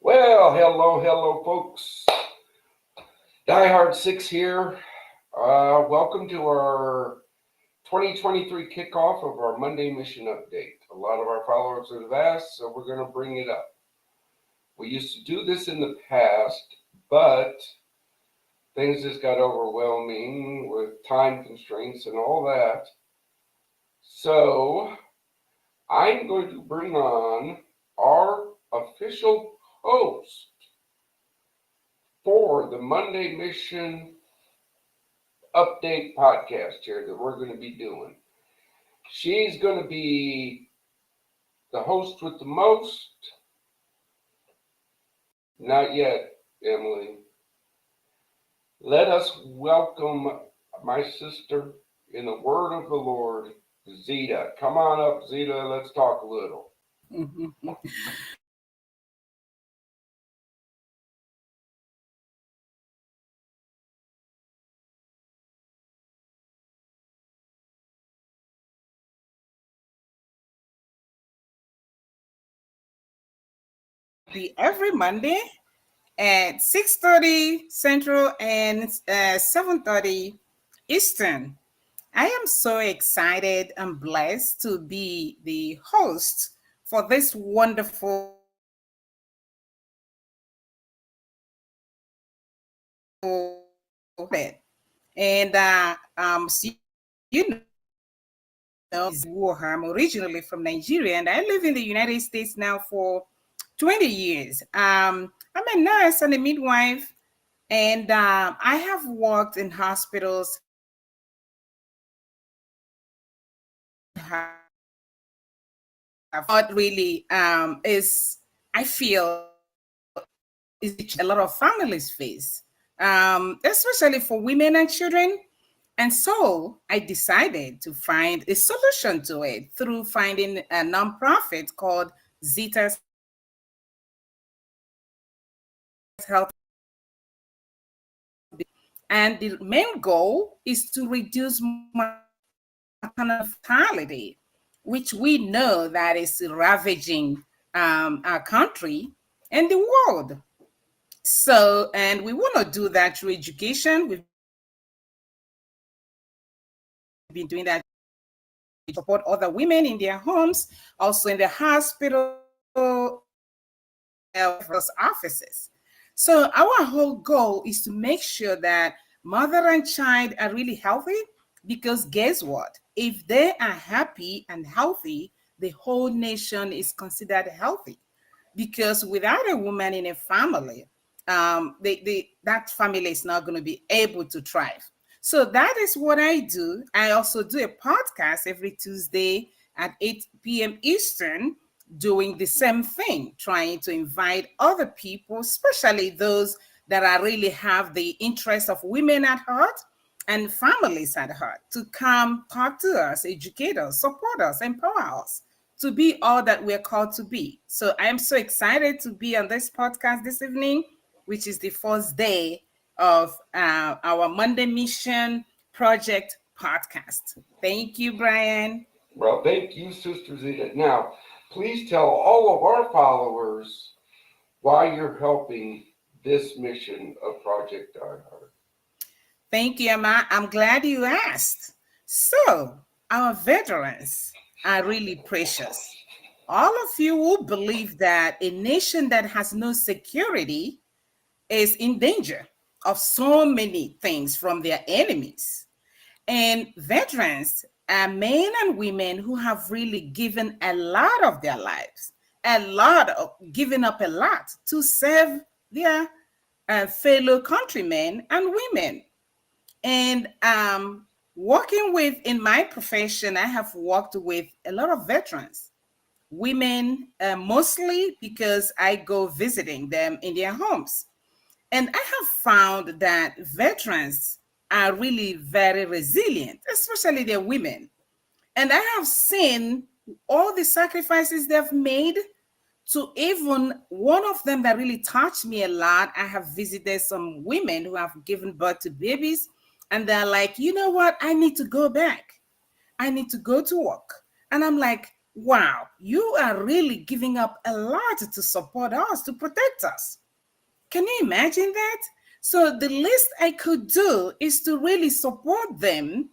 Well, hello, folks. Die Hard 6 here. Welcome to our 2023 kickoff of our Monday mission update. A lot of our followers have asked, so we're going to bring it up. We used to do this in the past, but things just got overwhelming with time constraints and all that. So I'm going to bring on our official host for the Monday Mission Update podcast here that we're going to be doing. She's going to be the host with the most. Not yet, Emily. Let us welcome my sister in the word of the Lord, Zeta. Come on up, Zeta. Let's talk a little. Every Monday at 6:30 Central and 7:30 Eastern. I am so excited and blessed to be the host for this wonderful event. And you know, I'm originally from Nigeria, and I live in the United States now for 20 years. I'm a nurse and a midwife, and I have worked in hospitals. What really is, I feel, is a lot of families face, especially for women and children. And so I decided to find a solution to it through finding a nonprofit called Zeta's Health. And the main goal is to reduce maternal mortality, which we know that is ravaging our country and the world. So, and we want to do that through education. We've been doing that to support other women in their homes, also in the hospital, offices. So our whole goal is to make sure that mother and child are really healthy, because guess what? If they are happy and healthy, the whole nation is considered healthy. Because without a woman in a family, that family is not going to be able to thrive. So that is what I do. I also do a podcast every Tuesday at 8 p.m. Eastern, doing the same thing, trying to invite other people, especially those that are really have the interest of women at heart and families at heart, to come talk to us, educate us, support us, empower us to be all that we're called to be. So I am so excited to be on this podcast this evening, which is the first day of our Monday Mission Project podcast. Thank you, Brian. Well, thank you, Sister Zeta. Now, please tell all of our followers why you're helping this mission of Project Die Hard. Thank you, Emma. I'm glad you asked. So, our veterans are really precious. All of you will believe that a nation that has no security is in danger of so many things from their enemies. And veterans are men and women who have really given a lot of their lives, given up a lot to serve their fellow countrymen and women. And working with, in my profession, I have worked with a lot of veterans, women, mostly because I go visiting them in their homes. And I have found that veterans are really very resilient, especially the women. And I have seen all the sacrifices they've made, to even one of them that really touched me a lot. I have visited some women who have given birth to babies, and they're like, you know what? I need to go back. I need to go to work. And I'm like, Wow, you are really giving up a lot to support us, to protect us. Can you imagine that? So the least I could do is to really support them,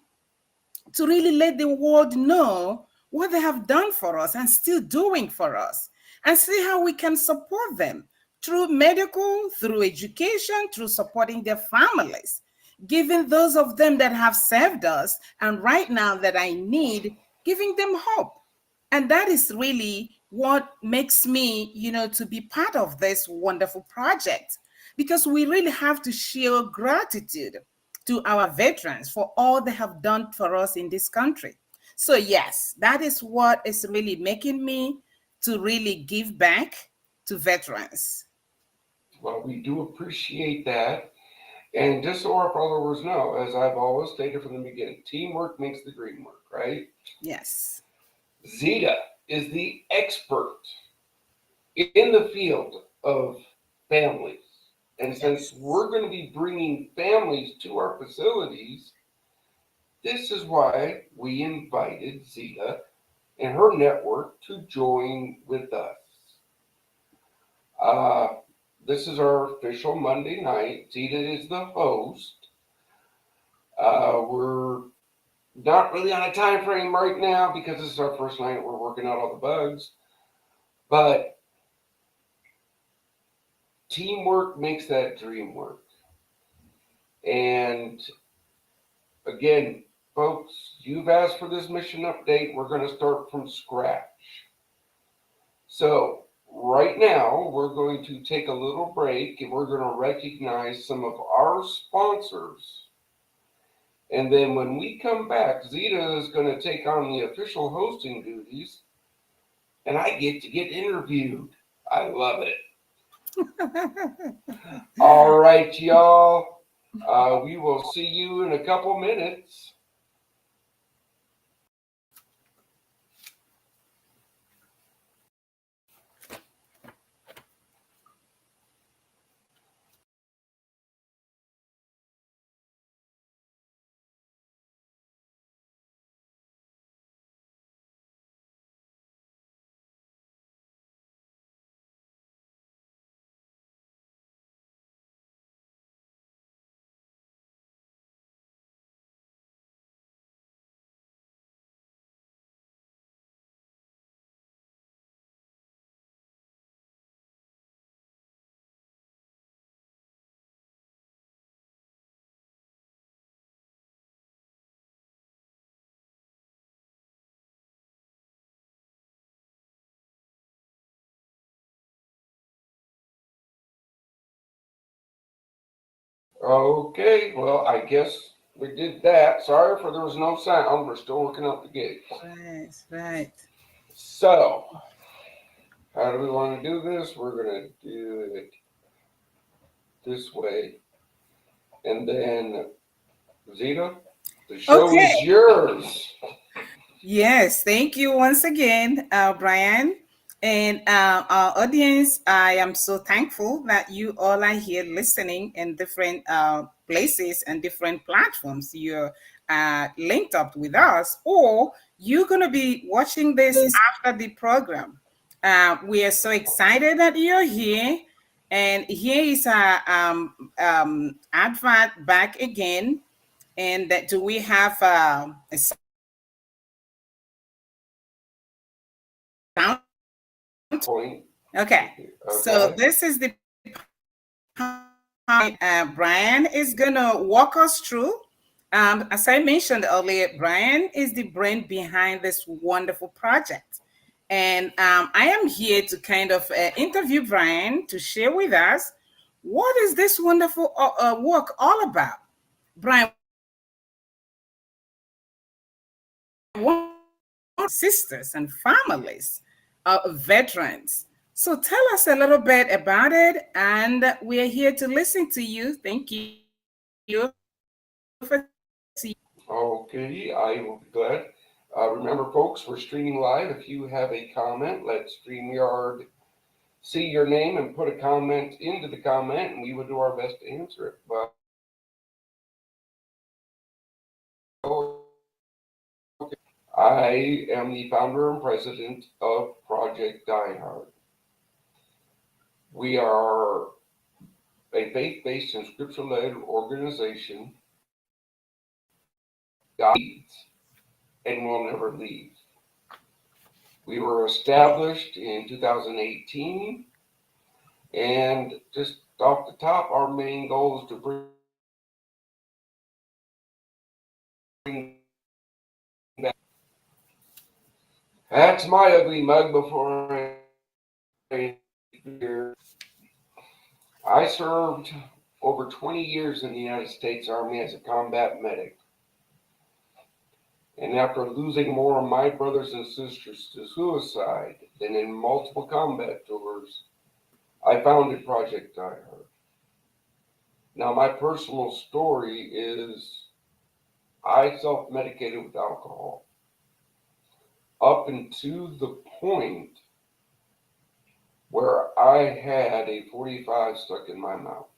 to really let the world know what they have done for us and still doing for us, and see how we can support them through medical, through education, through supporting their families, giving those of them that have served us and right now that I need, giving them hope. And that is really what makes me, to be part of this wonderful project, because we really have to show gratitude to our veterans for all they have done for us in this country. So, yes, that is what is really making me to really give back to veterans. Well, we do appreciate that. And just so our followers know, as I've always stated from the beginning, teamwork makes the dream work, right? Yes. Zeta is the expert in the field of families. And since Yes. we're going to be bringing families to our facilities, this is why we invited Zeta and her network to join with us. Uh, this is our official Monday night. Zeta is the host. We're not really on a time frame right now because this is our first night. We're working out all the bugs. But teamwork makes that dream work. And again, folks, you've asked for this mission update. We're going to start from scratch. So, right now, we're going to take a little break and we're going to recognize some of our sponsors. And then when we come back, Zeta is going to take on the official hosting duties and I get to get interviewed. I love it. All right, y'all. We will see you in a couple minutes. Okay, well, I guess we did that. Sorry for there was no sound. We're still working out the gigs. Right, right. So, how do we want to do this? We're going to do it this way. And then, Zeta, the show Okay. is yours. Yes, thank you once again, Brian. And our audience, I am so thankful that you all are here listening in different places and different platforms. You're linked up with us, or you're going to be watching this after the program. We are so excited that you're here. And here is our advert back again. And do we have a sound? Point. Okay, so Okay. this is the Brian is gonna walk us through. As I mentioned earlier, Brian is the brain behind this wonderful project, and I am here to kind of interview Brian to share with us what is this wonderful work all about. Brian, what sisters and families of veterans. So tell us a little bit about it, and we're here to listen to you. Thank you for Okay, I will be glad. Remember, folks, we're streaming live. If you have a comment, let StreamYard see your name and put a comment into the comment, and we will do our best to answer it. But okay. I am the founder and president of Project Die Hard. We are a faith-based and scripture-led organization that leads and will never leave. We were established in 2018, and just off the top, our main goal is to bring back. That's my ugly mug before I here. I served over 20 years in the United States Army as a combat medic. And after losing more of my brothers and sisters to suicide than in multiple combat tours, I founded Project Die Hard. Now, my personal story is I self-medicated with alcohol up until the point where I had a 45 stuck in my mouth.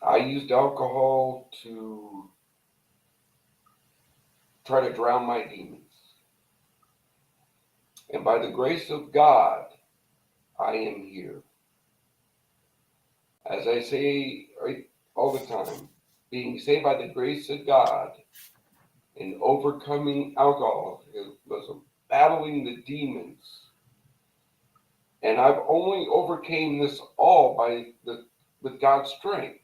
I used alcohol to try to drown my demons. And by the grace of God, I am here. As I say all the time, being saved by the grace of God and overcoming alcoholism, battling the demons. And I've only overcame this all with God's strength.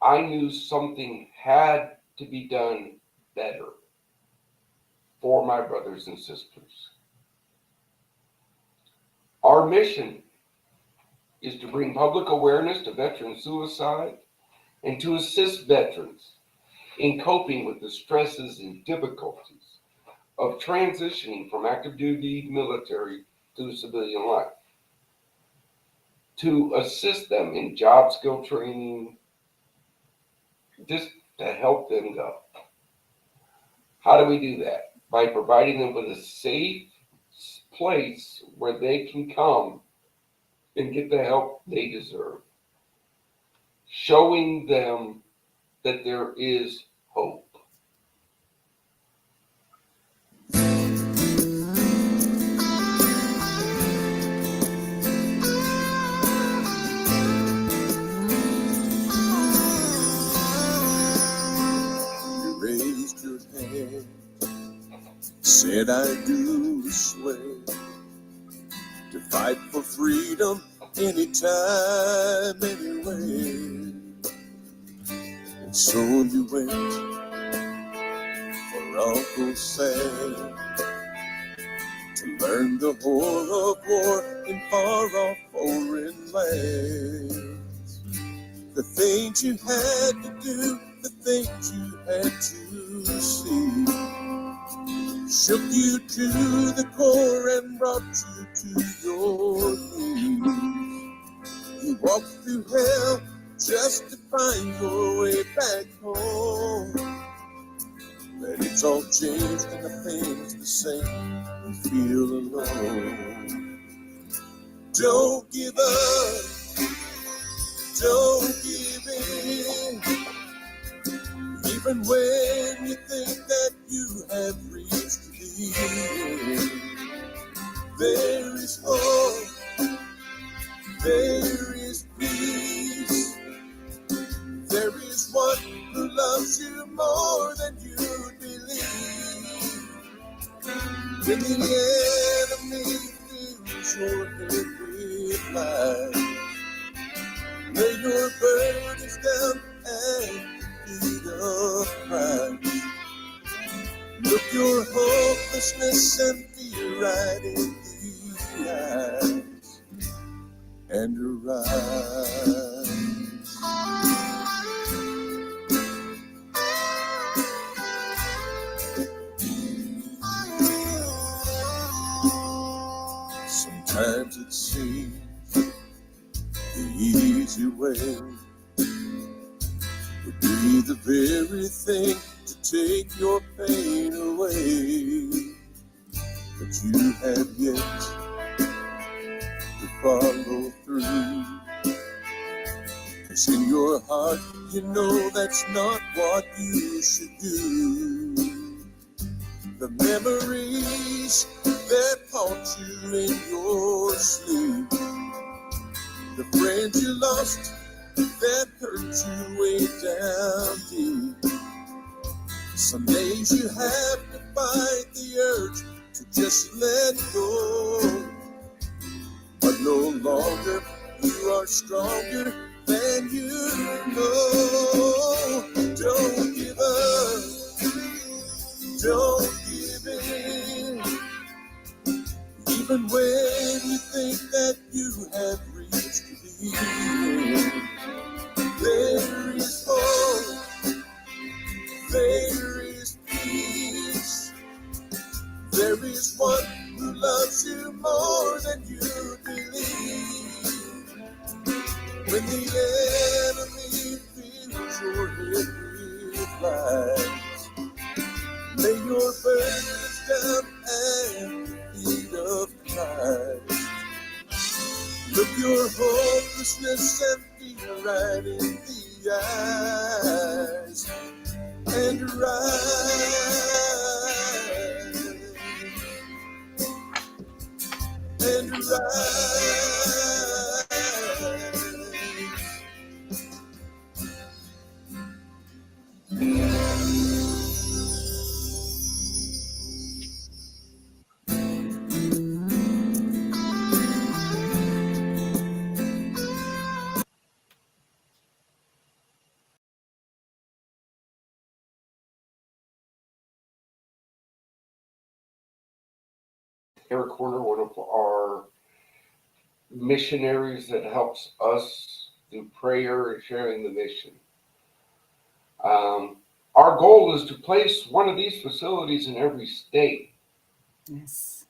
I knew something had to be done better for my brothers and sisters. Our mission is to bring public awareness to veteran suicide and to assist veterans in coping with the stresses and difficulties of transitioning from active duty military to civilian life, to assist them in job skill training, just to help them go. How do we do that? By providing them with a safe place where they can come and get the help they deserve. Showing them that there is hope. You raised your hand, said I do swear to fight for freedom anytime, anywhere. And so you went for Uncle Sam to learn the horror of war in far-off foreign lands. The things you had to do, the things you had to see, shook you to the core and brought you to your knees. You walked through hell just to find your way back home. But it's all changed and nothing's the same. You feel alone. Don't give up. Don't give in. Even when you think that you have reached the end, there is hope. There is peace. There is one who loves you more than you believe. When the enemy fills your head with lies, lay your burdens down at the feet of Christ. Look your hopelessness and fear right in the eyes and arise. Sometimes it seems the easy way would be the very thing to take your pain away. But you have yet to follow through. 'cause in your heart you know that's not what you should do. The memories that haunt you in your sleep, the friends you lost that hurt you way down deep. Some days you have to fight the urge to just let go, but no longer you are stronger than you know. Don't give up, don't give in, even when you think that you have reached the end. There is hope, there is peace, there is one who loves you more than you believe. When the enemy fills your head with lies, lay your burdens down at the feet of Christ. Look your hopelessness and fear right in the eyes, and rise, and rise. Eric Horner, one of our missionaries that helps us through prayer and sharing the mission. Our goal is to place one of these facilities in every state. Yes.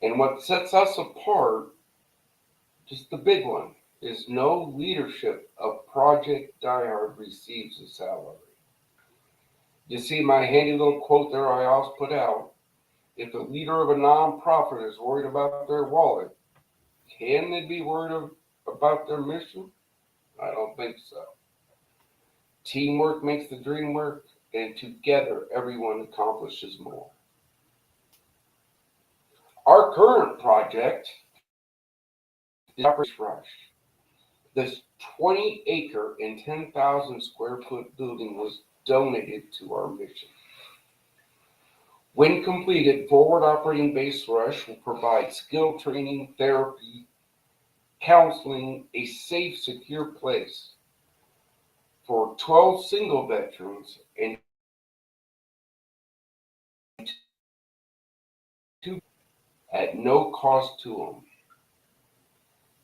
And what sets us apart, just the big one, is no leadership of Project Diehard receives a salary. You see my handy little quote there I also put out. If the leader of a nonprofit is worried about their wallet, can they be worried about their mission? I don't think so. Teamwork makes the dream work, and together everyone accomplishes more. Our current project is Operation Rush. This 20-acre and 10,000 square foot building was donated to our mission. When completed, Forward Operating Base Rush will provide skill training, therapy, counseling, a safe, secure place for 12 single veterans and 2 at no cost to them.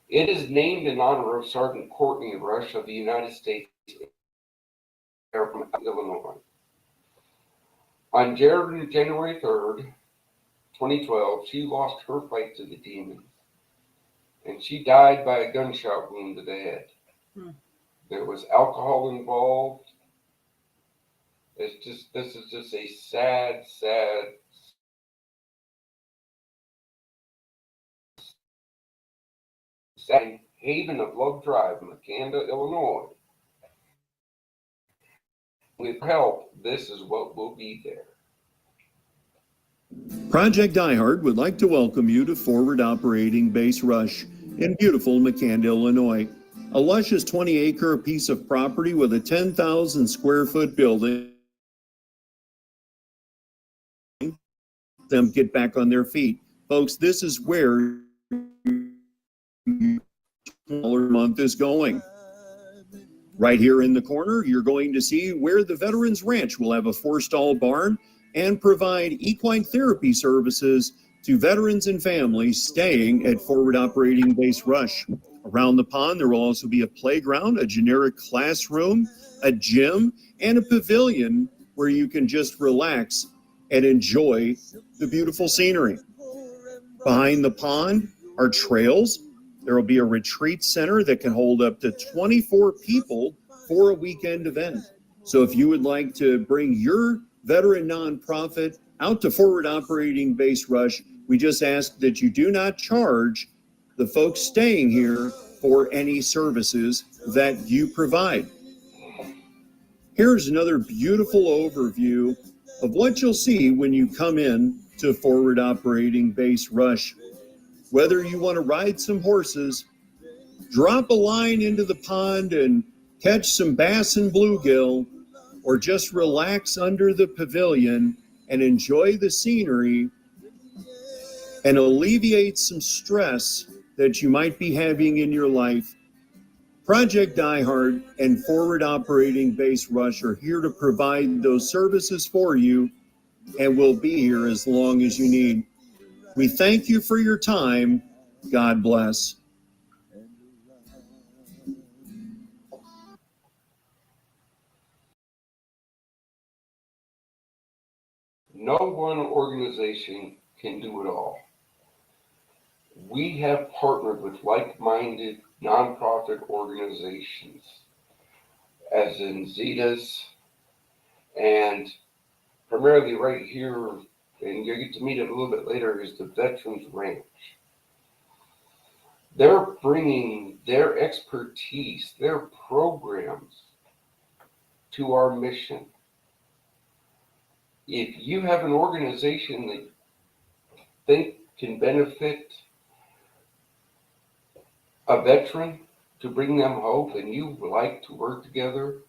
It is named in honor of Sergeant Courtney Rush of the United States Air Force, Illinois. On January 3rd, 2012, she lost her fight to the demons, and she died by a gunshot wound to the head. There was alcohol involved. This is just a sad haven of Love Drive, Macanda, Illinois. With help, this is what will be there. Project Diehard would like to welcome you to Forward Operating Base Rush in beautiful Macanda, Illinois. A luscious 20-acre piece of property with a 10,000 square foot building. Them get back on their feet. Folks, this is where month is going. Right here in the corner, you're going to see where the Veterans Ranch will have a 4-stall barn and provide equine therapy services to veterans and families staying at Forward Operating Base Rush. Around the pond, there will also be a playground, a generic classroom, a gym, and a pavilion where you can just relax and enjoy the beautiful scenery. Behind the pond are trails. There will be a retreat center that can hold up to 24 people for a weekend event. So if you would like to bring your veteran nonprofit out to Forward Operating Base Rush, we just ask that you do not charge the folks staying here for any services that you provide. Here's another beautiful overview of what you'll see when you come in to Forward Operating Base Rush. Whether you want to ride some horses, drop a line into the pond and catch some bass and bluegill, or just relax under the pavilion and enjoy the scenery and alleviate some stress that you might be having in your life, Project DieHard and Forward Operating Base Rush are here to provide those services for you and will be here as long as you need. We thank you for your time. God bless. No one organization can do it all. We have partnered with like-minded nonprofit organizations, as in Zetas, and primarily right here, and you'll get to meet it a little bit later, is the Veterans Ranch. They're bringing their expertise, their programs to our mission. If you have an organization that you think can benefit a veteran to bring them hope and you would like to work together,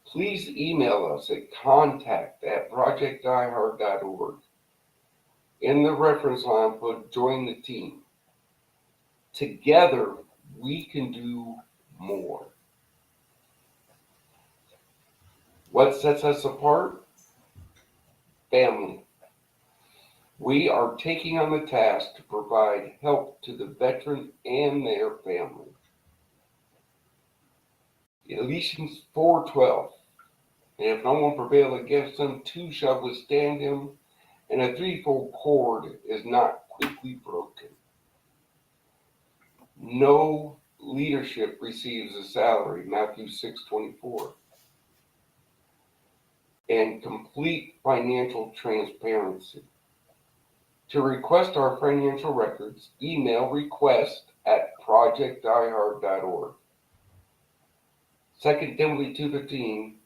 please email us at contact@projectdiehard.org. In the reference line, put join the team. Together, we can do more. What sets us apart? Family. We are taking on the task to provide help to the veteran and their family. Ephesians 4:12. And if no one prevail against them, two shall withstand him, and a threefold cord is not quickly broken. No leadership receives a salary, Matthew 6:24. And complete financial transparency. To request our financial records, email request@projectdiehard.org. 2 Timothy 2:15,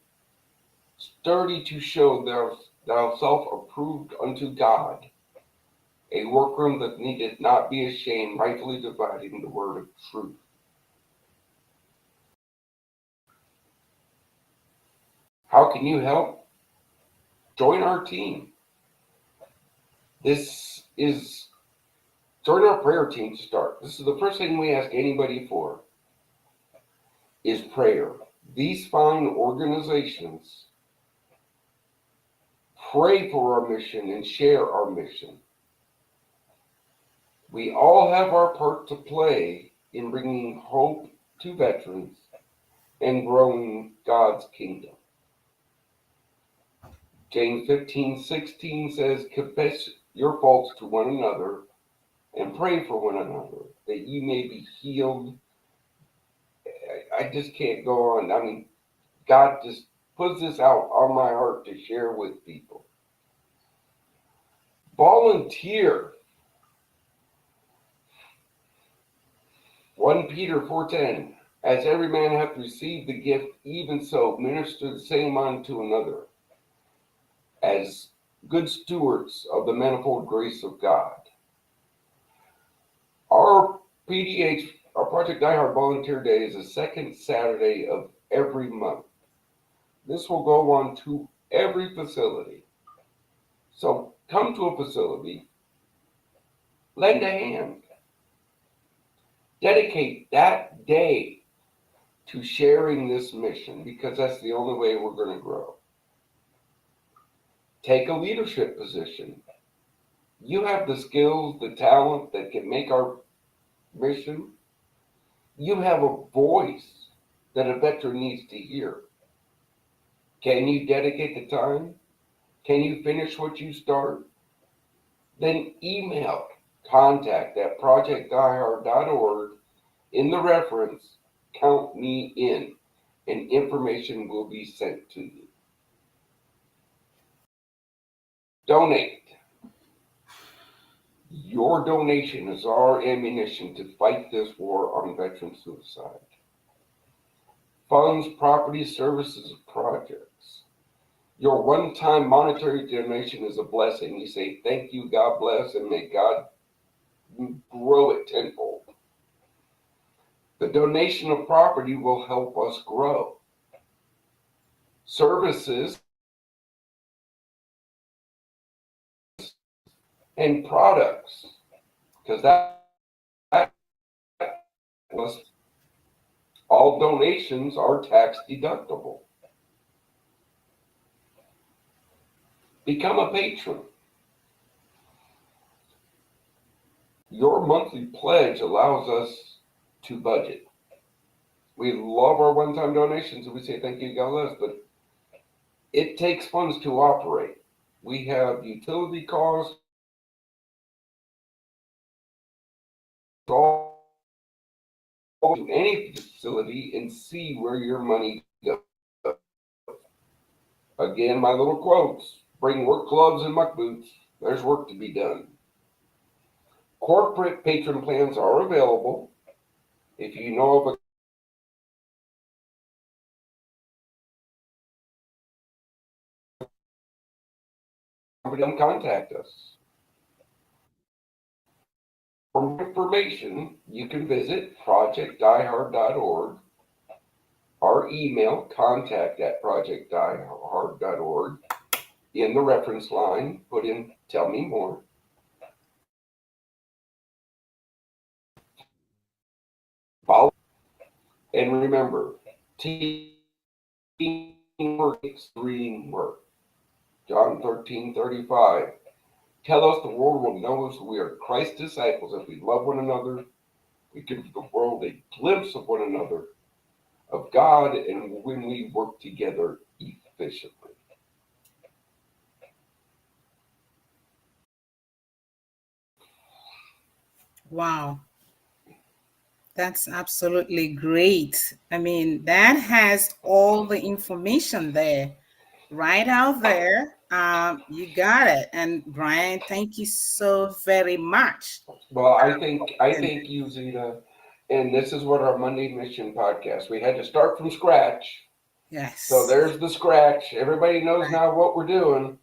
study to show thyself approved unto God, a workroom that needeth not be ashamed, rightfully dividing the word of truth. How can you help? Join our team. Join our prayer team to start. This is the first thing we ask anybody for, is prayer. These fine organizations pray for our mission and share our mission. We all have our part to play in bringing hope to veterans and growing God's kingdom. James 15:16 says, confess your faults to one another and pray for one another that you may be healed. I just can't go on. I mean, God just puts this out on my heart to share with people. Volunteer. 1 Peter 4:10, as every man hath received the gift, even so minister the same unto another, as good stewards of the manifold grace of God. Our PDH, our Project DieHard Volunteer Day, is the second Saturday of every month. This will go on to every facility. So come to a facility, lend a hand. Dedicate that day to sharing this mission, because that's the only way we're going to grow. Take a leadership position. You have the skills, the talent that can make our mission. You have a voice that a veteran needs to hear. Can you dedicate the time? Can you finish what you start? Then email contact@projectdiehard.org. In the reference, count me in, and information will be sent to you. Donate. Your donation is our ammunition to fight this war on veteran suicide. Funds, properties, services, projects. Your one-time monetary donation is a blessing. You say, thank you, God bless, and may God grow it tenfold. The donation of property will help us grow. Services and products, because that was all donations are tax deductible. Become a patron. Your monthly pledge allows us to budget. We love our one-time donations and we say thank you, God bless, but it takes funds to operate. We have utility costs, all to any facility and see where your money goes. Again, my little quotes, bring work gloves and muck boots. There's work to be done. Corporate patron plans are available. If you know of a company, contact us. For more information, you can visit projectdiehard.org. Our email, contact@projectdiehard.org. In the reference line, put in tell me more. Follow. And remember, teamwork is work. John 13:35. Tell us the world will know us we are Christ's disciples if we love one another. We give the world a glimpse of one another, of God, and when we work together efficiently. Wow. That's absolutely great. I mean, that has all the information there, right out there. You got it. And Brian, thank you so very much. Well, I think you, Zita, and this is what our Monday Mission podcast. We had to start from scratch. So Yes. there's the scratch. Everybody knows now what we're doing.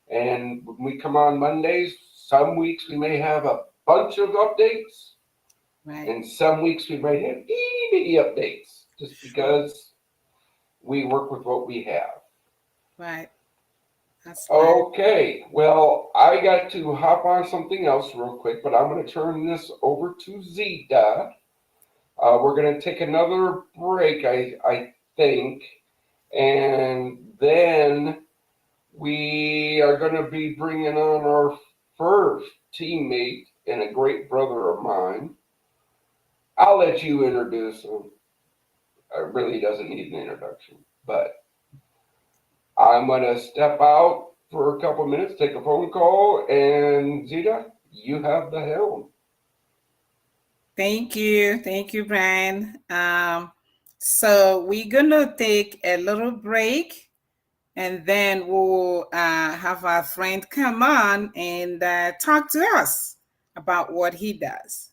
And when we come on Mondays, some weeks we may have a bunch of updates, Right. and some weeks we might have itty bitty updates just because we work with what we have. Right. That's right. Okay, well, I got to hop on something else real quick, but I'm going to turn this over to Zeta. We're going to take another break, I think, and then we are going to be bringing on our first teammate and a great brother of mine. I'll let you introduce him. It really doesn't need an introduction, but I'm going to step out for a couple minutes, take a phone call, and Zita, you have the helm. Thank you. Thank you, Brian. So we're gonna take a little break and then we'll have our friend come on and talk to us about what he does.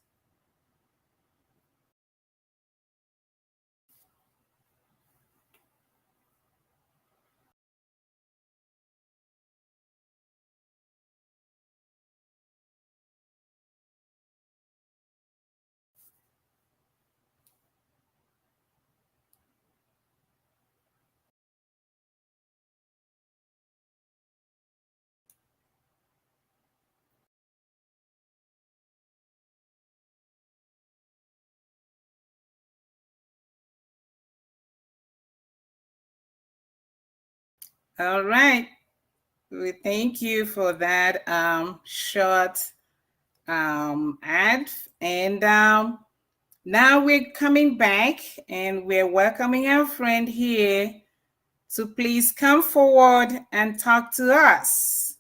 All right. We thank you for that short ad. And now we're coming back and we're welcoming our friend here to please come forward and talk to us.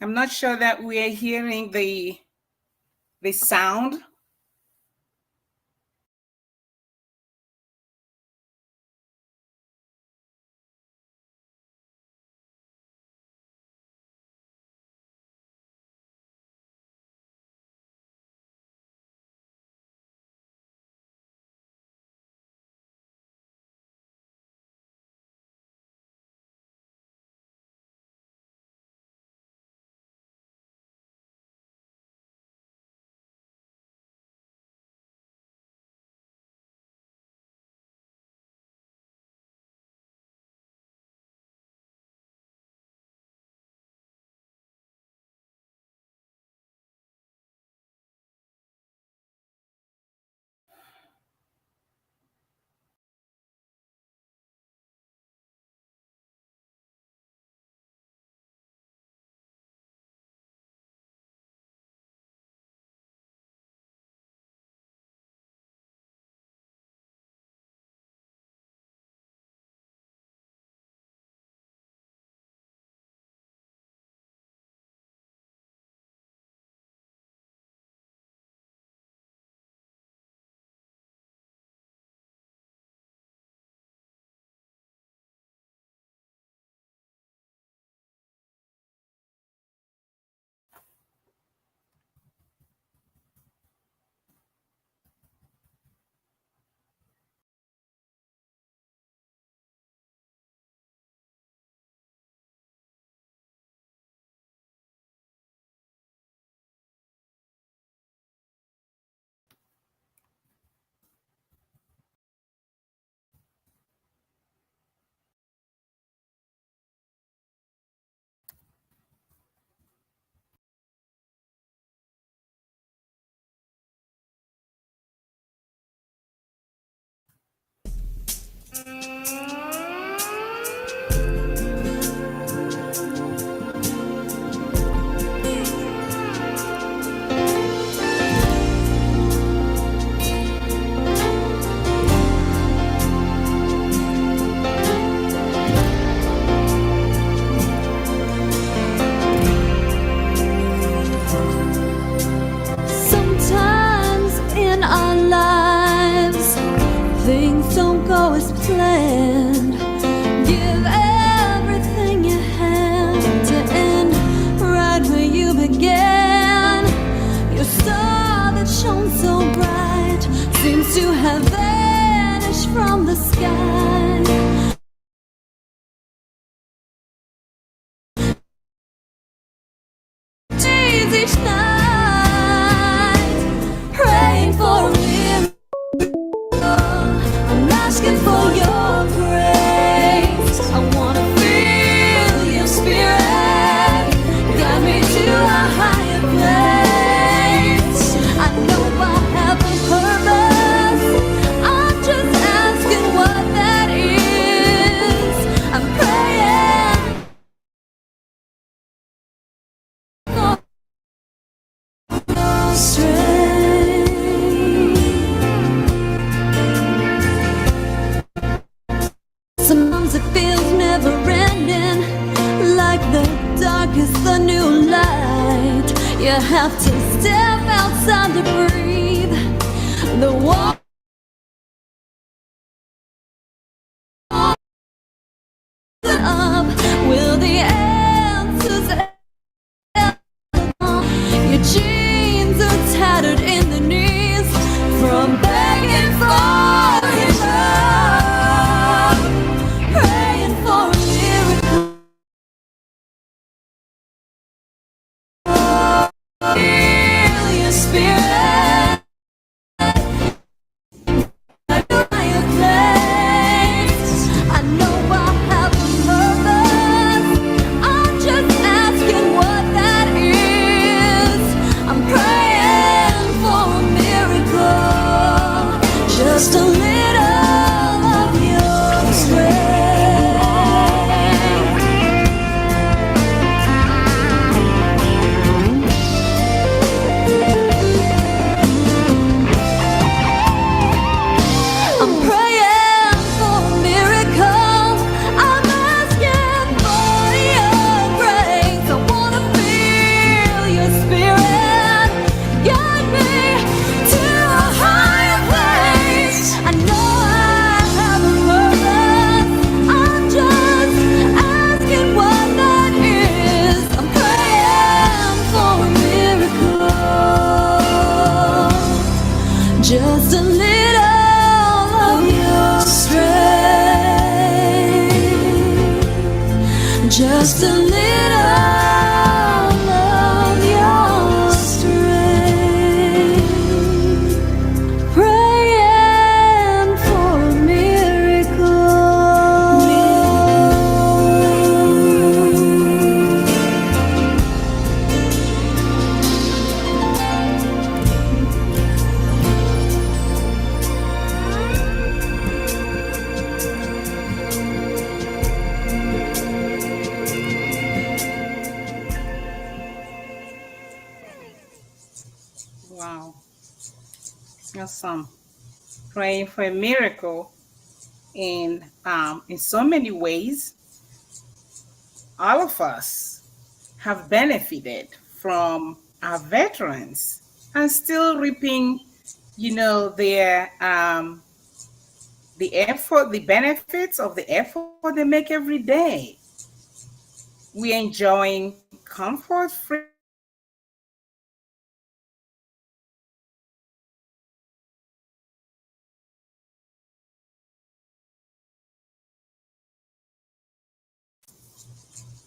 I'm not sure that we are hearing the sound. Sometimes in our lives, things don't go as planned. Give everything you have to end right where you began. Your star that shone so bright seems to have vanished from the sky. Days each night, praying for a miracle. I'm asking for your grace. I wanna feel your spirit. Guide me to a higher place. I know I have a purpose. I'm just asking what that is. I'm praying for strength. Sometimes it feels never ending, like the dark is the new light. You have to step outside to breathe. The wall up, will the answers ever come? Your jeans are tattered in the knees from begging for your love. Praying for a miracle. Feel your spirit. just a little of your strength, praying for a miracle. Wow. Awesome. Praying for a miracle in so many ways. All of us have benefited from our veterans and still reaping, their the effort, the benefits of the effort they make every day. We're enjoying comfort, free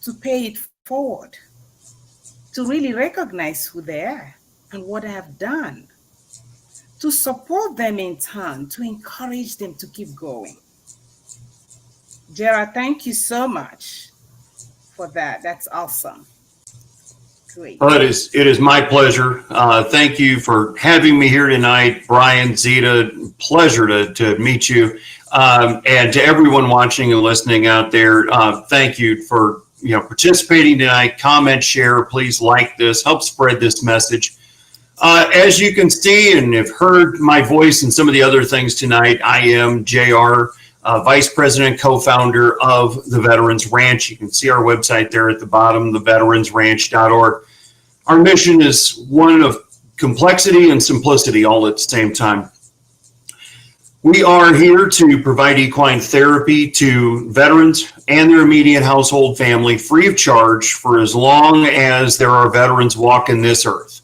to pay it forward, to really recognize who they are and what they have done, to support them in turn, to encourage them to keep going. Gerard, thank you so much for that. That's awesome. Great. Well, it is my pleasure. Thank you for having me here tonight, Brian, Zita. Pleasure to meet you, and to everyone watching and listening out there. Thank you for participating tonight. Comment, share, please like this, help spread this message. As you can see and have heard my voice and some of the other things tonight, I am JR, Vice President, co-founder of the Veterans Ranch. You can see our website there at the bottom, theveteransranch.org. Our mission is one of complexity and simplicity all at the same time. We are here to provide equine therapy to veterans and their immediate household family free of charge for as long as there are veterans walking this earth.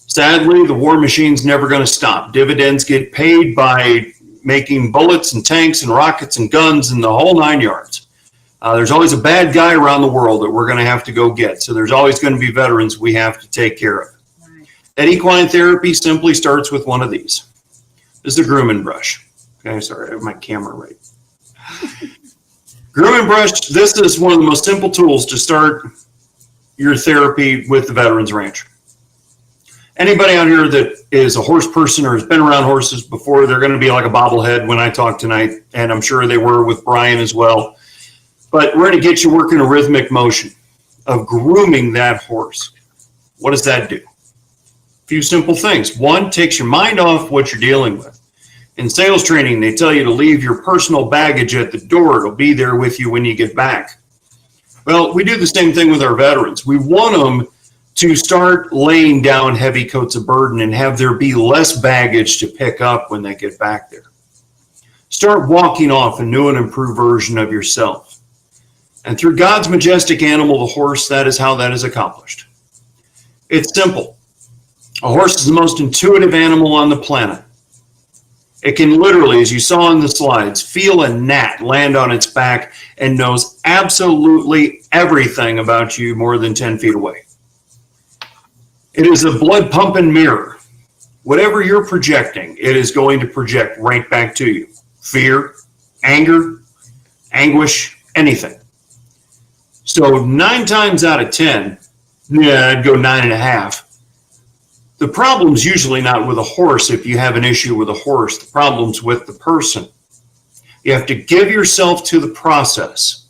Sadly, the war machine's never going to stop. Dividends get paid by making bullets and tanks and rockets and guns and the whole 9 yards. There's always a bad guy around the world that we're going to have to go get. So there's always going to be veterans we have to take care of. Right. That equine therapy simply starts with one of these. This is the grooming brush. Okay, sorry, I have my camera right. Grooming brush, this is one of the most simple tools to start your therapy with the Veterans Ranch. Anybody out here that is a horse person or has been around horses before, they're going to be like a bobblehead when I talk tonight, and I'm sure they were with Brian as well. But we're going to get you working a rhythmic motion of grooming that horse. What does that do? A few simple things. One, takes your mind off what you're dealing with. In sales training, they tell you to leave your personal baggage at the door. It'll be there with you when you get back. Well, we do the same thing with our veterans. We want them to start laying down heavy coats of burden and have there be less baggage to pick up when they get back there. Start walking off a new and improved version of yourself. And through God's majestic animal, the horse, that is how that is accomplished. It's simple. A horse is the most intuitive animal on the planet. It can literally, as you saw in the slides, feel a gnat land on its back and knows absolutely everything about you more than 10 feet away. It is a blood pumping mirror. Whatever you're projecting, it is going to project right back to you. Fear, anger, anguish, anything. So 9 times out of 10, I'd go 9.5. The problem's usually not with a horse. If you have an issue with a horse, the problem's with the person. You have to give yourself to the process.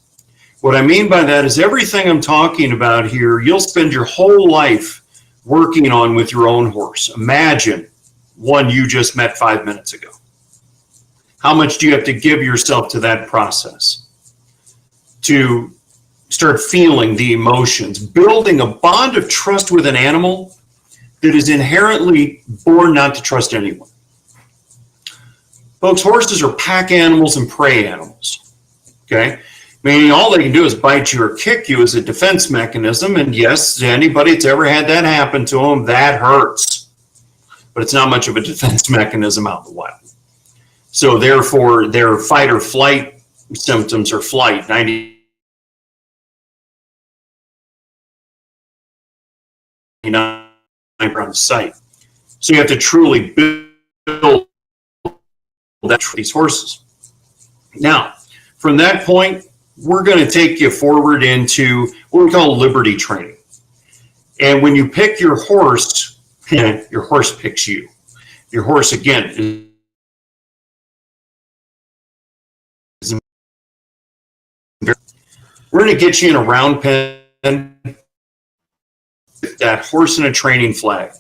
What I mean by that is everything I'm talking about here, you'll spend your whole life working on with your own horse. Imagine one you just met 5 minutes ago. How much do you have to give yourself to that process? To start feeling the emotions, building a bond of trust with an animal that is inherently born not to trust anyone. Folks, horses are pack animals and prey animals, okay? Meaning all they can do is bite you or kick you as a defense mechanism. And yes, anybody that's ever had that happen to them, that hurts. But it's not much of a defense mechanism out in the wild. So therefore, their fight or flight symptoms are flight. 90 on the site. So you have to truly build these horses. Now, from that point, we're going to take you forward into what we call liberty training. And when you pick your horse, your horse picks you. Your horse, again, is we're going to get you in a round pen with that horse in a training flag.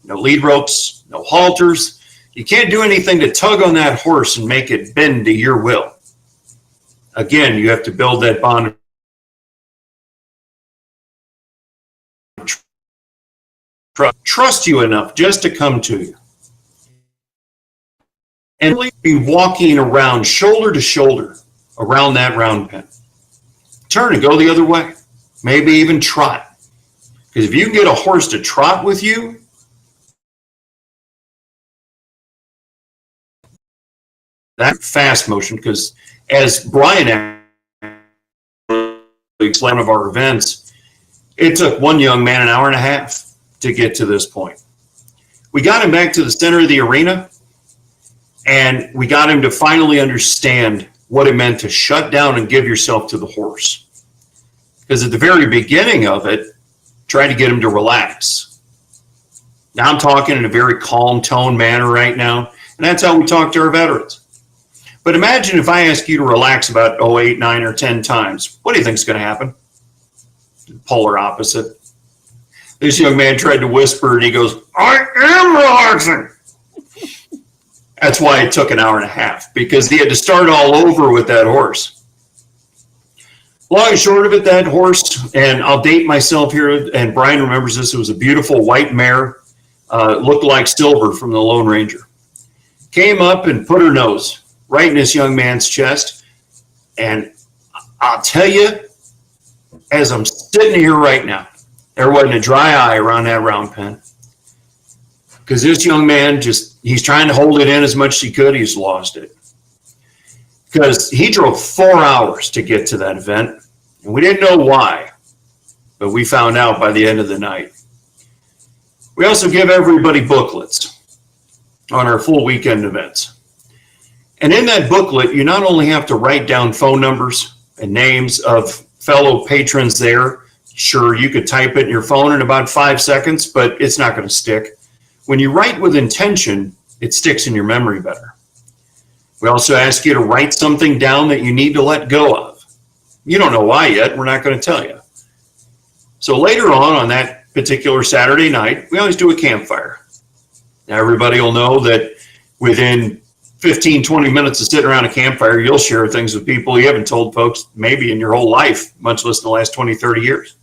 No lead ropes, no halters. You can't do anything to tug on that horse and make it bend to your will. Again, you have to build that bond of trust you enough just to come to you. And really be walking around shoulder to shoulder around that round pen. Turn and go the other way. Maybe even trot. Because if you can get a horse to trot with you, that fast motion, because as Brian explained of our events, it took one young man an hour and a half to get to this point. We got him back to the center of the arena, and we got him to finally understand what it meant to shut down and give yourself to the horse. Because at the very beginning of it, try to get him to relax. Now I'm talking in a very calm tone manner right now, and that's how we talk to our veterans. But imagine if I ask you to relax about 8, 9, or 10 times. What do you think is going to happen? Polar opposite. This young man tried to whisper, and he goes, I am relaxing. That's why it took an hour and a half, because he had to start all over with that horse. Long and short of it, that horse, and I'll date myself here, and Brian remembers this, it was a beautiful white mare, looked like Silver from the Lone Ranger. Came up and put her nose right in this young man's chest. And I'll tell you, as I'm sitting here right now, there wasn't a dry eye around that round pen. Because this young man he's trying to hold it in as much as he could. He's lost it. Because he drove 4 hours to get to that event. And we didn't know why, but we found out by the end of the night. We also give everybody booklets on our full weekend events. And in that booklet, you not only have to write down phone numbers and names of fellow patrons there. Sure, you could type it in your phone in about 5 seconds, but it's not going to stick. When you write with intention, it sticks in your memory better. We also ask you to write something down that you need to let go of. You don't know why yet. We're not going to tell you. So later on that particular Saturday night, we always do a campfire. Now everybody will know that within 15, 20 minutes of sitting around a campfire, you'll share things with people you haven't told folks maybe in your whole life, much less in the last 20, 30 years.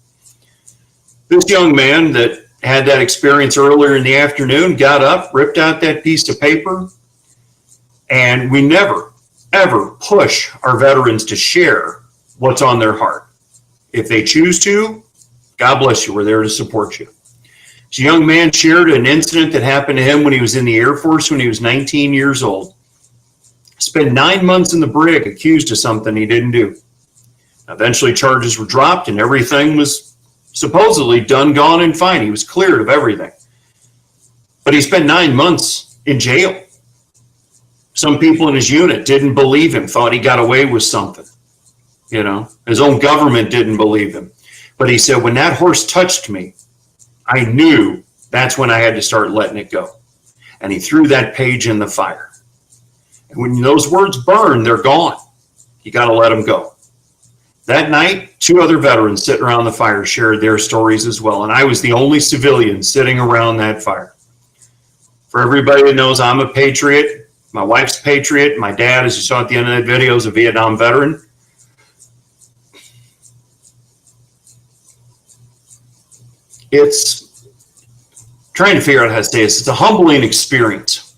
This young man that had that experience earlier in the afternoon got up, ripped out that piece of paper, and we never, ever push our veterans to share what's on their heart. If they choose to, God bless you, we're there to support you. This young man shared an incident that happened to him when he was in the Air Force when he was 19 years old. Spent 9 months in the brig accused of something he didn't do. Eventually charges were dropped and everything was supposedly done, gone, and fine. He was cleared of everything. But he spent 9 months in jail. Some people in his unit didn't believe him, thought he got away with something. You know, his own government didn't believe him. But he said, when that horse touched me, I knew that's when I had to start letting it go. And he threw that page in the fire. And when those words burn, they're gone. You got to let them go. That night, 2 other veterans sitting around the fire shared their stories as well. And I was the only civilian sitting around that fire. For everybody that knows, I'm a patriot. My wife's a patriot. My dad, as you saw at the end of that video, is a Vietnam veteran. It's trying to figure out how to say this. It's a humbling experience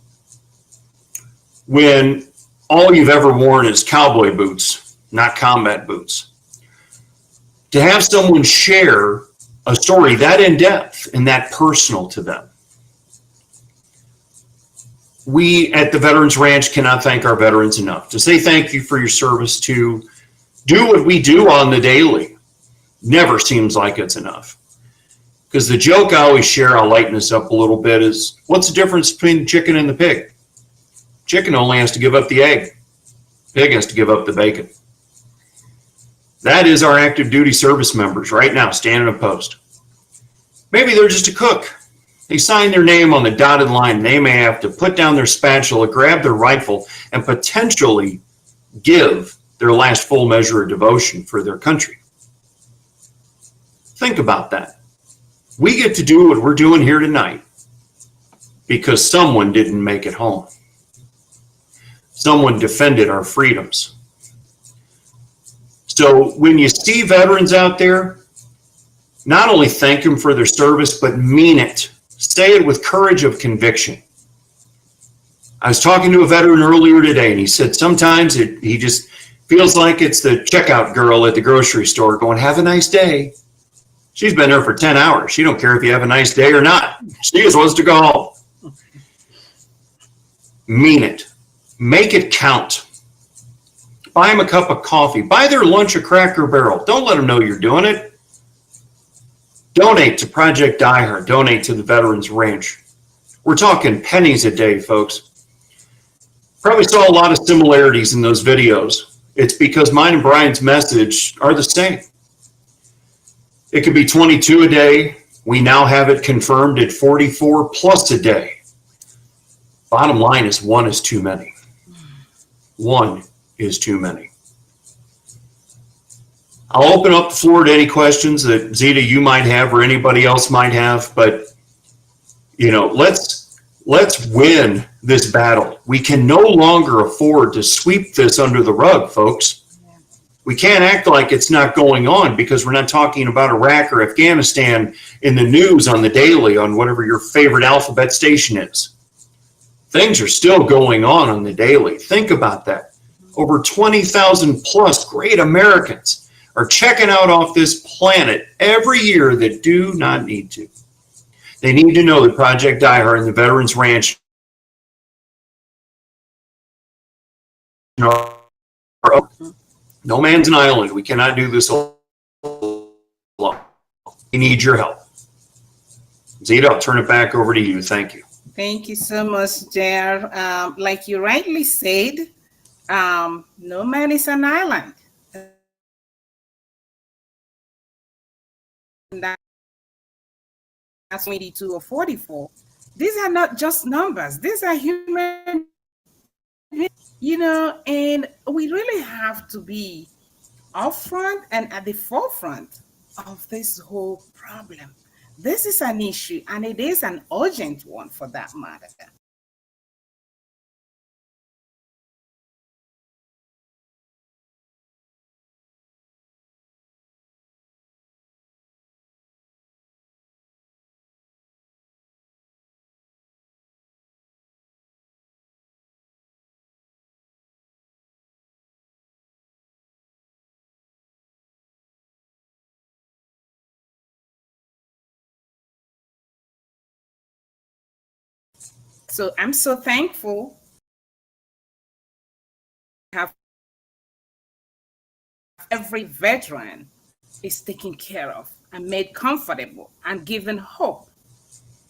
when all you've ever worn is cowboy boots, not combat boots. To have someone share a story that in depth and that personal to them. We at the Veterans Ranch cannot thank our veterans enough. To say thank you for your service, to do what we do on the daily never seems like it's enough. Because the joke I always share, I'll lighten this up a little bit, is what's the difference between the chicken and the pig? Chicken only has to give up the egg. Pig has to give up the bacon. That is our active duty service members right now standing a post. Maybe they're just a cook. They sign their name on the dotted line. They may have to put down their spatula, grab their rifle, and potentially give their last full measure of devotion for their country. Think about that. We get to do what we're doing here tonight because someone didn't make it home. Someone defended our freedoms. So when you see veterans out there, not only thank them for their service, but mean it. Say it with courage of conviction. I was talking to a veteran earlier today, and he said sometimes he just feels like it's the checkout girl at the grocery store going, "Have a nice day." She's been there for 10 hours. She don't care if you have a nice day or not. She just wants to go home. Mean it. Make it count. Buy them a cup of coffee. Buy their lunch a Cracker Barrel. Don't let them know you're doing it. Donate to Project Die Hard. Donate to the Veterans Ranch. We're talking pennies a day, folks. Probably saw a lot of similarities in those videos. It's because mine and Brian's message are the same. It could be 22 a day. We now have it confirmed at 44 plus a day. Bottom line is one is too many. One is too many. I'll open up the floor to any questions that Zita, you might have, or anybody else might have, but let's win this battle. We can no longer afford to sweep this under the rug, folks. We can't act like it's not going on because we're not talking about Iraq or Afghanistan in the news on the daily on whatever your favorite alphabet station is. Things are still going on the daily. Think about that. Over 20,000 plus great Americans are checking out off this planet every year that do not need to. They need to know that Project Die Hard and the Veterans Ranch are open. No man's an island. We cannot do this alone. We need your help. Zita, I'll turn it back over to you. Thank you. Thank you so much, Jer. Like you rightly said, no man is an island. That's 22 or 44. These are not just numbers. These are human beings, and we really have to be upfront and at the forefront of this whole problem. This is an issue, and it is an urgent one for that matter. So I'm so thankful to have every veteran is taken care of and made comfortable and given hope,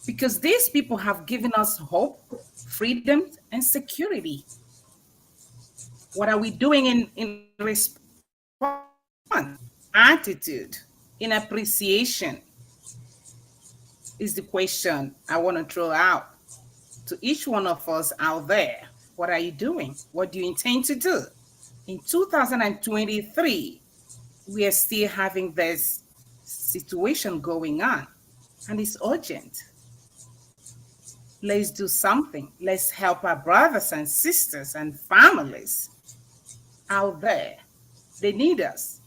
because these people have given us hope, freedom, and security. What are we doing in response? Attitude, in appreciation is the question I want to throw out to each one of us out there. What are you doing? What do you intend to do? In 2023, we are still having this situation going on, and it's urgent. Let's do something. Let's help our brothers and sisters and families out there. They need us.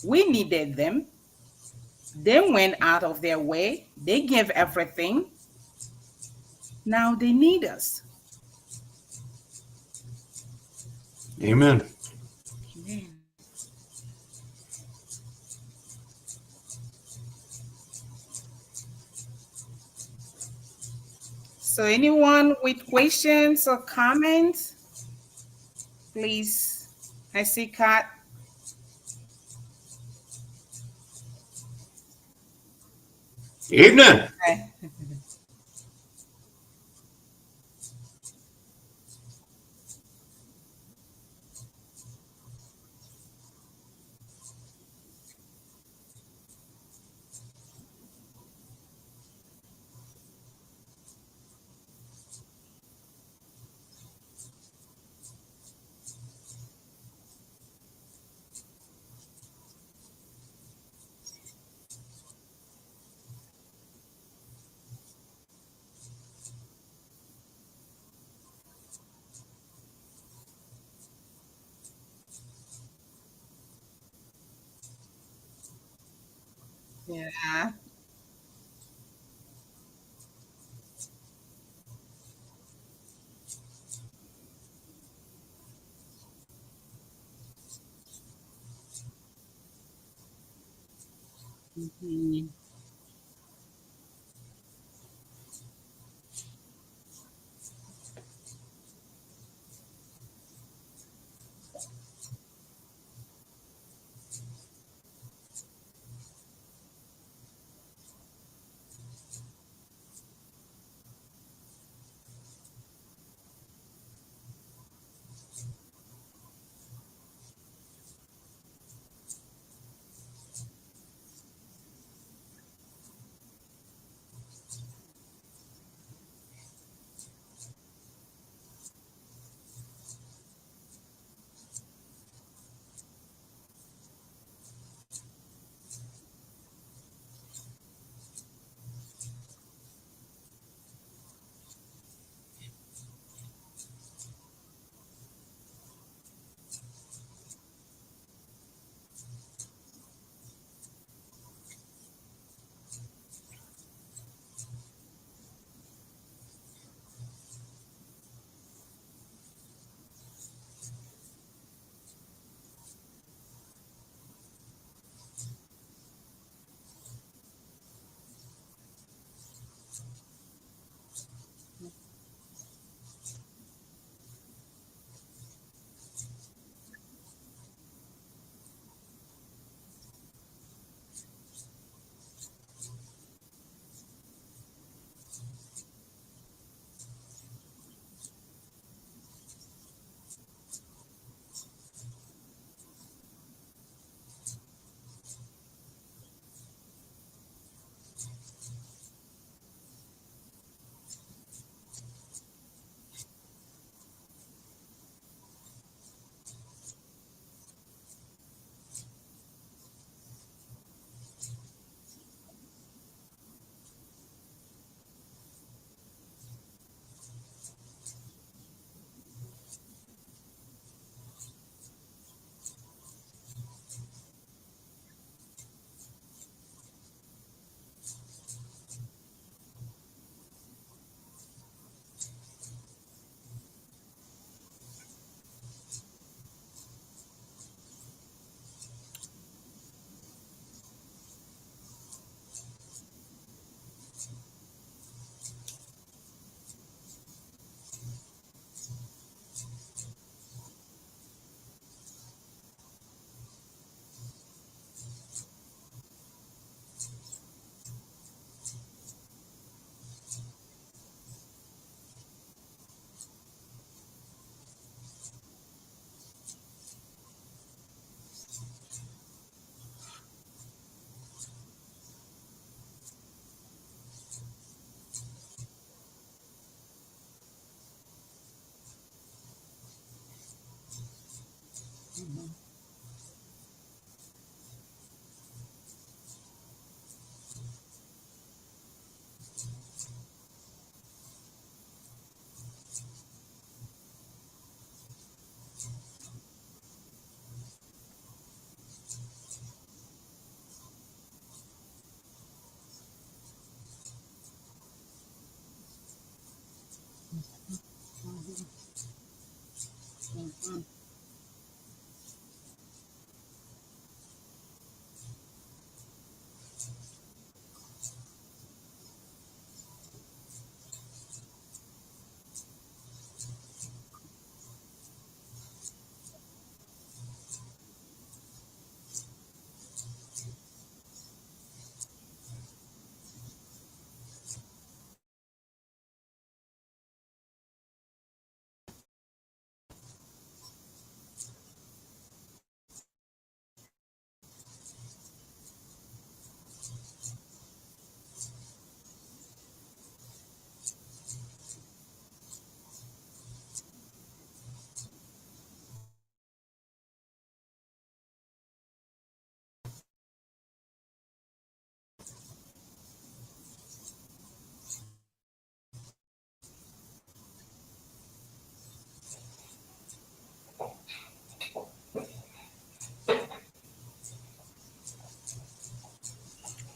We needed them. They went out of their way. They gave everything. Now they need us. Amen. Amen. So anyone with questions or comments, please. I see Kat. Evening. Okay. Yeah. Mhm.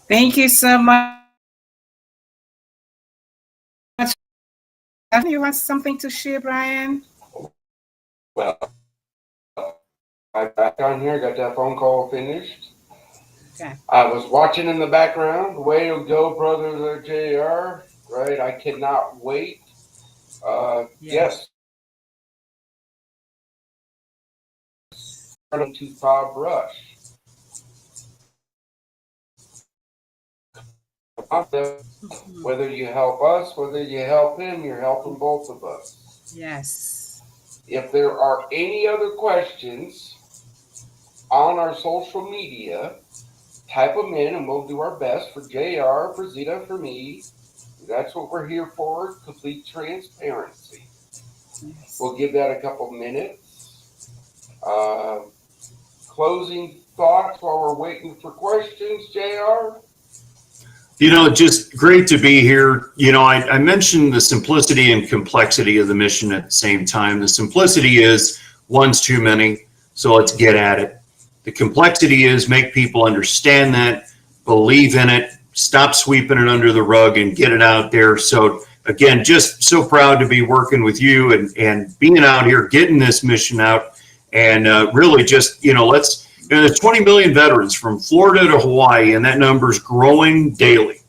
Thank you so much. You want something to share, Brian? Well, I back on here, got that phone call finished. Okay. I was watching in the background. Way to go, brothers at JR. Right, I cannot wait. Yes. Yes, to Bob Rush. Mhm. Whether you help us, whether you help him, you're helping both of us. Yes. If there are any other questions on our social media, type them in and we'll do our best for JR, for Zeta, for me. That's what we're here for, complete transparency. Yes. We'll give that a couple minutes. Closing thoughts while we're waiting for questions, JR? Just great to be here. I mentioned the simplicity and complexity of the mission at the same time. The simplicity is one's too many, so let's get at it. The complexity is make people understand that, believe in it, stop sweeping it under the rug and get it out there. So again, just so proud to be working with you and being out here, getting this mission out. And really just, there's 20 million veterans from Florida to Hawaii, and that number is growing daily.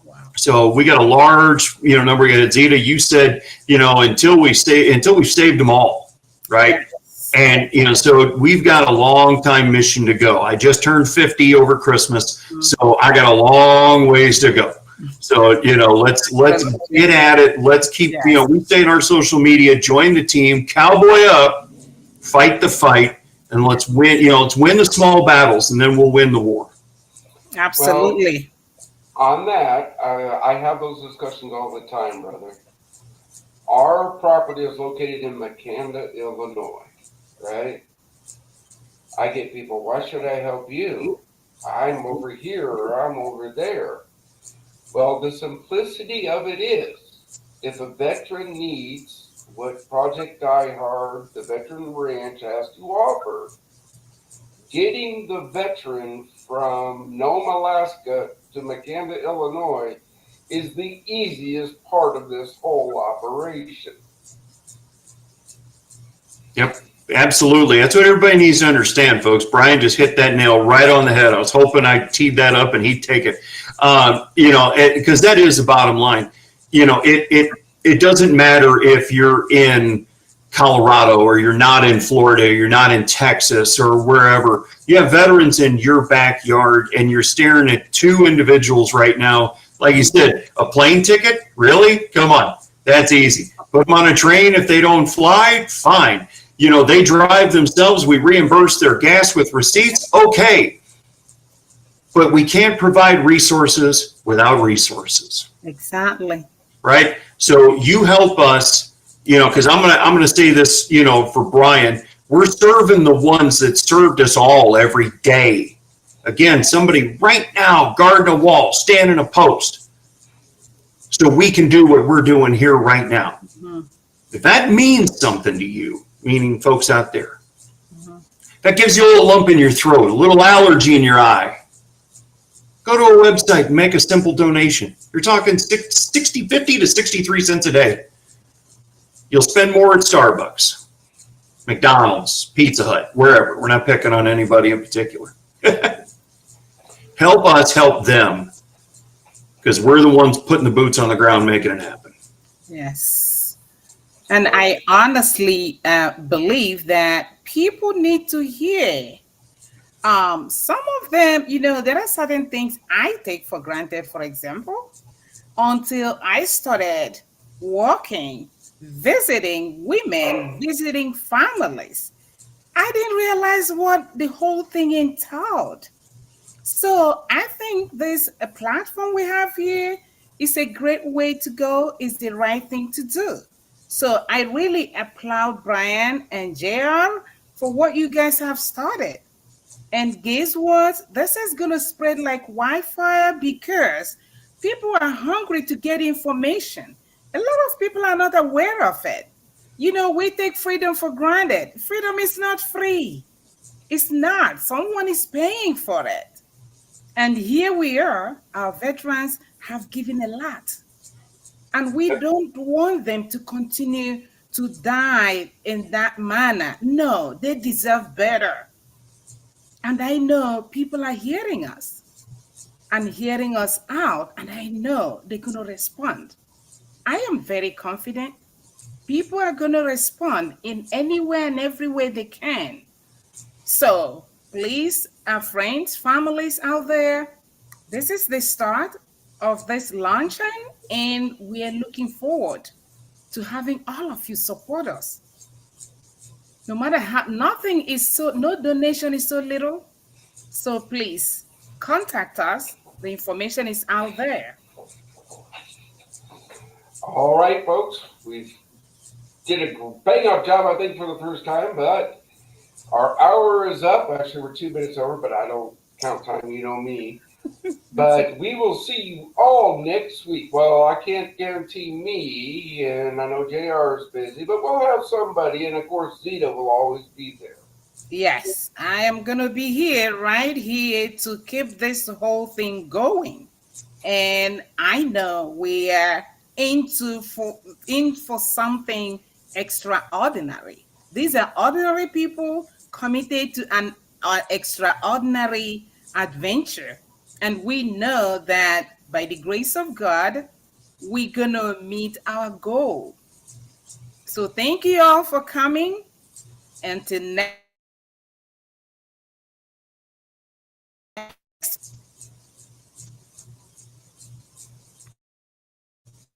Wow. So we got a large, number. Zeta, you said, until we've saved them all, right? Yes. And so we've got a long time mission to go. I just turned 50 over Christmas, so I got a long ways to go. So let's get at it. Let's keep, Yes. We say in our social media, join the team, cowboy up, fight the fight. And let's win, let's win the small battles, and then we'll win the war. Absolutely. Well, on that, I have those discussions all the time, brother. Our property is located in Makanda, Illinois, right? I get people, why should I help you? I'm over here or I'm over there. Well, the simplicity of it is, if a veteran needs what Project Die Hard, the Veteran Ranch, has to offer, getting the veteran from Nome, Alaska to Makanda, Illinois is the easiest part of this whole operation. Yep, absolutely. That's what everybody needs to understand, folks. Brian just hit that nail right on the head. I was hoping I teed that up and he'd take it. Because that is the bottom line. It doesn't matter if you're in Colorado or you're not in Florida, you're not in Texas or wherever. You have veterans in your backyard and you're staring at two individuals right now. Like you said, a plane ticket? Really? Come on. That's easy. Put them on a train. If they don't fly, fine. They drive themselves. We reimburse their gas with receipts. Okay. But we can't provide resources without resources. Exactly. Right? So you help us, because I'm gonna say this, for Brian, we're serving the ones that served us all every day. Again, somebody right now guarding a wall, standing a post, so we can do what we're doing here right now. Mm-hmm. If that means something to you, meaning folks out there, Mm-hmm. that gives you a little lump in your throat, a little allergy in your eye, go to a website and make a simple donation. You're talking 50 to 63 cents a day. You'll spend more at Starbucks, McDonald's, Pizza Hut, wherever. We're not picking on anybody in particular. Help us help them, because we're the ones putting the boots on the ground making it happen. Yes. And I honestly believe that people need to hear. Some of them, there are certain things I take for granted, for example, until I started working, visiting women, visiting families. I didn't realize what the whole thing entailed. So I think this a platform we have here is a great way to go, is the right thing to do. So I really applaud Brian and JR for what you guys have started. And guess what? This is going to spread like wildfire because people are hungry to get information. A lot of people are not aware of it. We take freedom for granted. Freedom is not free. It's not. Someone is paying for it. And here we are, our veterans have given a lot. And we don't want them to continue to die in that manner. No, they deserve better. And I know people are hearing us and hearing us out, and I know they're going to respond. I am very confident people are going to respond in any way and every way they can. So please, our friends, families out there, this is the start of this launching, and we are looking forward to having all of you support us. No matter how, nothing is so, no donation is so little. So please contact us. The information is out there. All right, folks, we did a bang up job, I think, for the first time, but our hour is up. Actually, we're 2 minutes over, but I don't count time. You know me. But we will see you all next week. Well, I can't guarantee me, and I know JR is busy, but we'll have somebody, and of course, Zeta will always be there. Yes, I am going to be here, right here, to keep this whole thing going. And I know we are in for something extraordinary. These are ordinary people committed to an extraordinary adventure. And we know that by the grace of God, we're going to meet our goal. So thank you all for coming. Until next